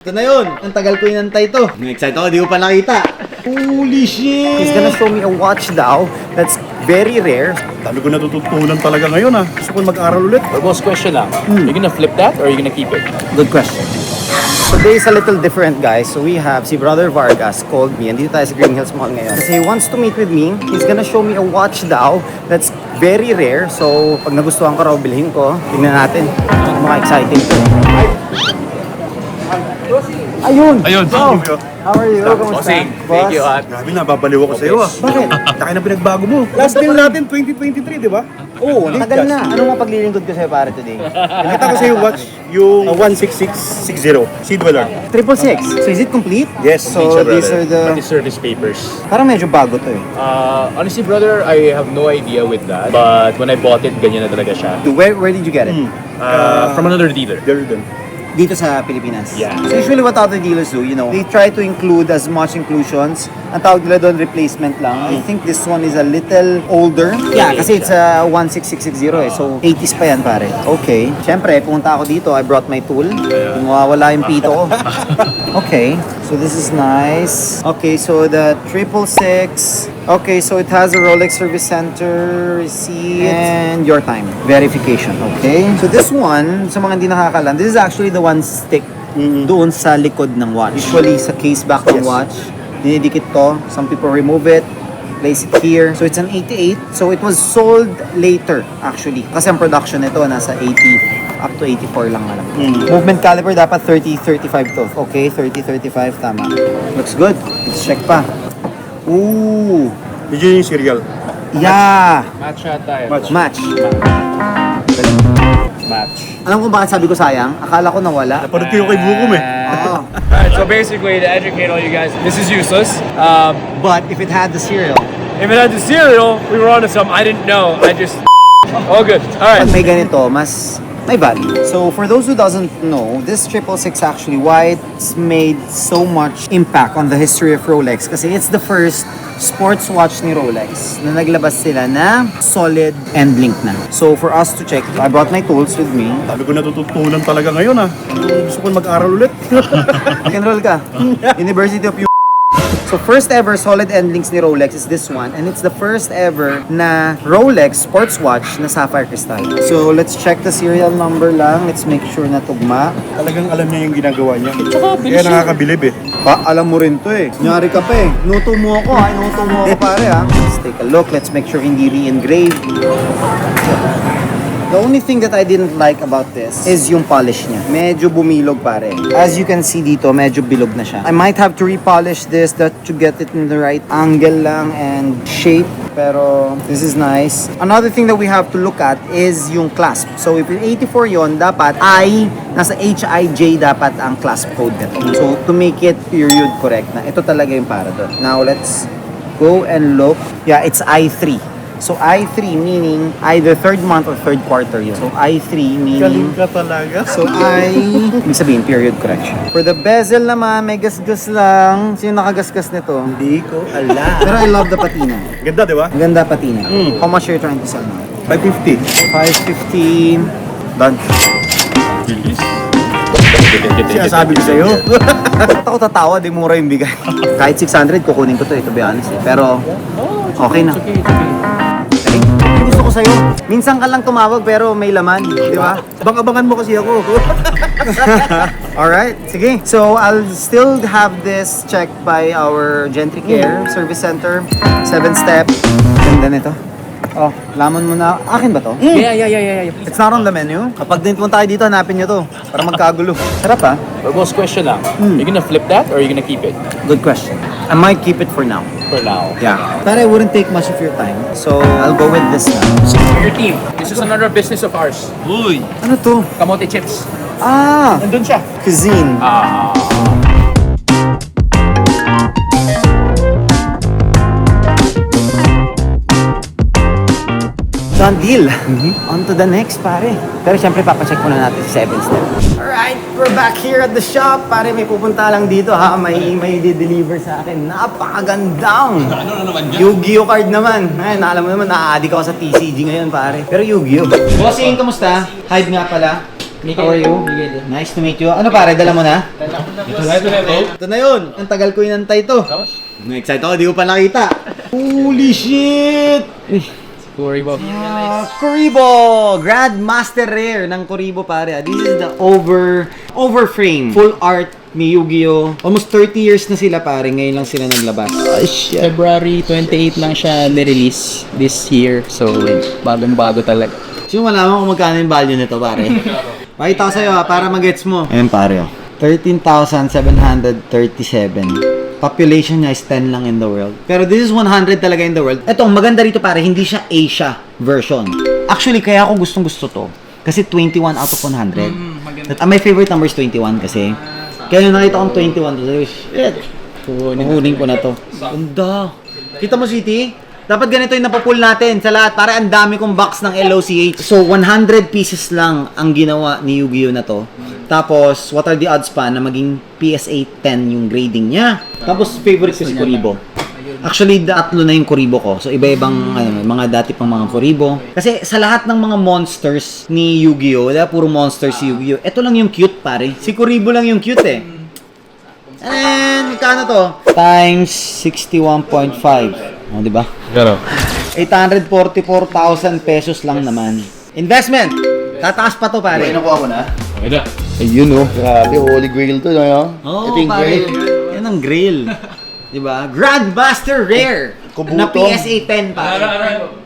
Ito na yun. Ang tagal ko inantay to. Excited ako, di ko pa nakita. Holy shit! He's gonna show me a watch daw that's very rare. Dami ko natututunan talaga ngayon ha. Gusto ko mag-aral ulit. Boss, question lang. You gonna flip that or are you gonna keep it? Good question. Today is a little different, guys. So we have si Brother Vargas called me. Andito tayo sa Green Hills Mall ngayon. Kasi he wants to meet with me. He's gonna show me a watch daw that's very rare. So pag nagustuhan ko raw, bilhin ko. Tingnan natin. Mga exciting to. Ayun! Oh, how are you? Kamusta? Bossing, thank you. Grabe na, babaliw ako sa iyo ha. Bakit? Laki na pinagbago mo. Last deal natin, 2023, di ba? Oo, tagal na. Anong mapaglilingkod ko sa'yo para today? Nakita ko sa iyo watch, yung 16660, Sid Weller. 666. So is it complete? Yes, So these are the... The service papers. Parang medyo bago to eh. Honestly, brother, I have no idea with that. But when I bought it, ganyan na talaga siya. Where did you get it? From another dealer. Garden. Dito sa Pilipinas. Yeah. So usually what other dealers do, you know, they try to include as much inclusions. Ang tawag nila doon, replacement lang. I think this one is a little older. Yeah, kasi it's a 16660 eh. So 80s pa yan pare. Okay. Siyempre, pumunta ako dito. I brought my tool. Kung mawawala yung pito ko. Okay. So this is nice. Okay, so the 666. Okay, so it has a Rolex Service Center receipt and your time verification. Okay. So this one, sa mga hindi nakakalam, this is actually the one stick doon sa likod ng watch. Usually sa case back ng watch, dinidikit to. Some people remove it, place it here. So it's an 88. So it was sold later actually. Kasi ang production nito nasa 80 up to 84 lang alam. Movement caliber dapat 30-35 to. Okay, 30-35 tama. Looks good. Let's check pa. Ooh. Medyo yung serial. Yeah. Match tayo. Match. Match. Alam ko bakit sabi ko sayang? Akala ko nawala. Napanood ko yung kay Bukom eh. Oh. Alright, so basically, to educate all you guys, this is useless. But if it had the serial, If it had the cereal, we were onto something. I didn't know. I just all good. Alright. pag may ganito, mas may value. So for those who doesn't know, this 666 actually, why it's made so much impact on the history of Rolex kasi it's the first sports watch ni Rolex na naglabas sila na solid end link na. So for us to check, I brought my tools with me. Dami ko natutunan talaga ngayon ha. Gusto ko mag-aral ulit. Rock-and-roll ka. University of So first ever solid end links ni Rolex is this one, and it's the first ever na Rolex sports watch na sapphire crystal. So let's check the serial number lang. Let's make sure na tugma. Talagang alam niya yung ginagawa niya. Kaya nakakabilib eh. Alam mo rin to eh. Nyari ka pa eh. Nuto mo ako ha. Nuto mo ako pare ha. Let's take a look. Let's make sure hindi re-engrave. The only thing that I didn't like about this is yung polish niya. Medyo bumilog pare. As you can see dito, medyo bilog na siya. I might have to repolish this to get it in the right angle lang and shape. Pero this is nice. Another thing that we have to look at is yung clasp. So if yung 84 yon, dapat nasa HIJ dapat ang clasp code nito. So to make it period correct na, ito talaga yung para doon. Now let's go and look. Yeah, it's I3. So I3 meaning either third month or third quarter yun. So I3 meaning... Galing ka talaga. So ibig sabihin, period correction. For the bezel naman, may gasgas lang. Sino nakagasgas nito? Hindi ko alam. Pero I love the patina. Ganda di ba? Ang ganda patina. How much are you trying to sell now? 550. 550. Done. Sinasabi ko sa'yo. Ba't ako tatawa? Di mura yung bigay. Kahit 600, kukunin ko to to be honest. Pero okay na. Gusto ko sa'yo. Minsan ka lang tumawag pero may laman, di ba? Abang-abangan mo kasi ako. Alright, sige. So, I'll still have this checked by our Gentry Care Service Center. 7-step. Ganda nito. Oh, laman mo na. Akin ba to? Yeah. It's not on the menu. Kapag din tayo dito, hanapin nyo to. Para magkagulo. Sarap ha? Boss, question lang. You gonna flip that or are you gonna keep it? Good question. I might keep it for now. For now. Yeah. But it wouldn't take much of your time. So, I'll go with this now. Your team. This is another business of ours. Uy. Ano to? Kamote chips. Ah! Nandun siya. Cuisine. Done deal. On to the next, pare. Pero syempre, papacheck muna natin si 7-step. Alright, we're back here at the shop. Pare, may pupunta lang dito ha. May di-deliver sa akin. Napakagandang. Ano naman yan? Yu-Gi-Oh card naman. Ay, alam mo naman, na-addict ako sa TCG ngayon, pare. Pero Yu-Gi-Oh. Bossing, kamusta? Hype nga pala. How are you? Nice to meet you. Ano pare, dala mo na? Ito na yun. Ang tagal ko inantay to. Excited ako, di ko pa nakita. Holy shit! Kuribo. Kuribo! Grandmaster Rare ng Kuribo pare. This is the overframe. Full art ni Yu-Gi-Oh! Almost 30 years na sila pare. Ngayon lang sila naglabas. February 28 lang siya ni-release this year. So, bagong-bago talaga. Sino malaman kung magkano yung value nito pare? Pakita ko sa'yo para magets mo. Ayan pare. 13,737. Population niya is 10 lang in the world. Pero this is 100 talaga in the world. Ito, ang maganda rito pare, hindi siya Asia version. Actually, kaya ako gustong-gusto to. Kasi 21 out of 100. My favorite number is 21 kasi. Kaya nung nakita kong 21, sabi, shit. Kukunin ko na to. Ganda. Kita mo, City? Dapat ganito yung napapull natin sa lahat. Para ang dami kong box ng LOCH. So, 100 pieces lang ang ginawa ni Yu-Gi-Oh na to. Tapos, what are the odds pa na maging PSA 10 yung grading niya? Tapos, favorite ko si Kuribo. Actually, tatlo na yung Kuribo ko. So, iba-ibang mga dati pang mga Kuribo. Kasi sa lahat ng mga monsters ni Yu-Gi-Oh, puro monsters si Yu-Gi-Oh, ito lang yung cute, pare. Si Kuribo lang yung cute, eh. And, magkano to? Times 61.5. O, diba? Gano? 844,000 pesos lang naman. Investment! Tataas pa to, pare. Nakuha mo na? Ito. Ayun oh. Grabe, holy grail to, no? Oo, Ito yung pare. grail. Yan ang grill. Diba? Grandmaster Rare! Na PSA 10, pare.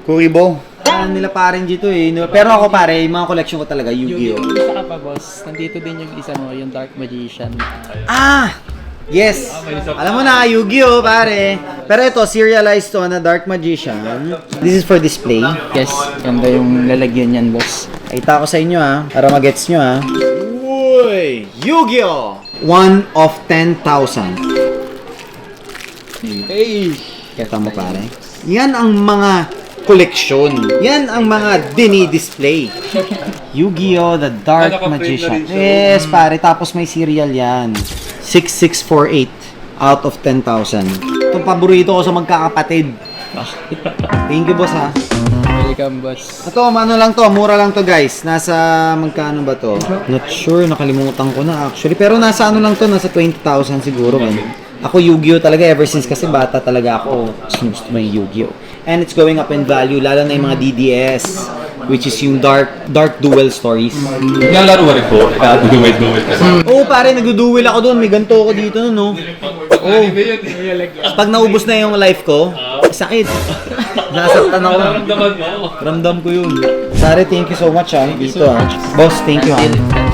Kuribo. Ano nila parin dito eh. Pero ako pare, yung mga collection ko talaga, Yu-Gi-Oh! Isa ka pa, boss. Nandito din yung isa mo, yung Dark Magician. Ah! Yes! Alam mo na, Yu-Gi-Oh! Pare. Pero ito, serialized to na Dark Magician. This is for display. Yes, ganda yung lalagyan yan, boss. Kita ko sa inyo ha, para magets nyo ha. Uy! Yu-Gi-Oh! 1 of 10,000. Hey! Kita mo pare. Yan ang mga koleksyon. Yan ang mga dini-display. Yu-Gi-Oh! The Dark Magician. Yes, pare. Tapos may serial yan. 6648 out of 10,000. Itong paborito ko sa magkakapatid. Thank you, boss, ha. Welcome, boss. Ito, ano lang to, mura lang to, guys. Nasa, magkano ba to? Not sure, nakalimutan ko na actually. Pero nasa ano lang to, nasa 20,000 siguro. Ako Yu-Gi-Oh talaga ever since kasi bata talaga ako. Gusto mo yung Yu-Gi-Oh. And it's going up in value, lalo na yung mga DDS, which is yung Dark Duel stories. Nalaro rin po. Duel. Oo, pare, nagduduel ako doon. May ganito ako dito, no? Oo. Pag naubos na yung life ko, sakit. Nasaktan ako. Ramdam ko yun. Pare, thank you so much, ha. Dito, ha. Boss, thank you, ha.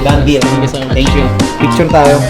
Done deal. Thank you. Picture tayo.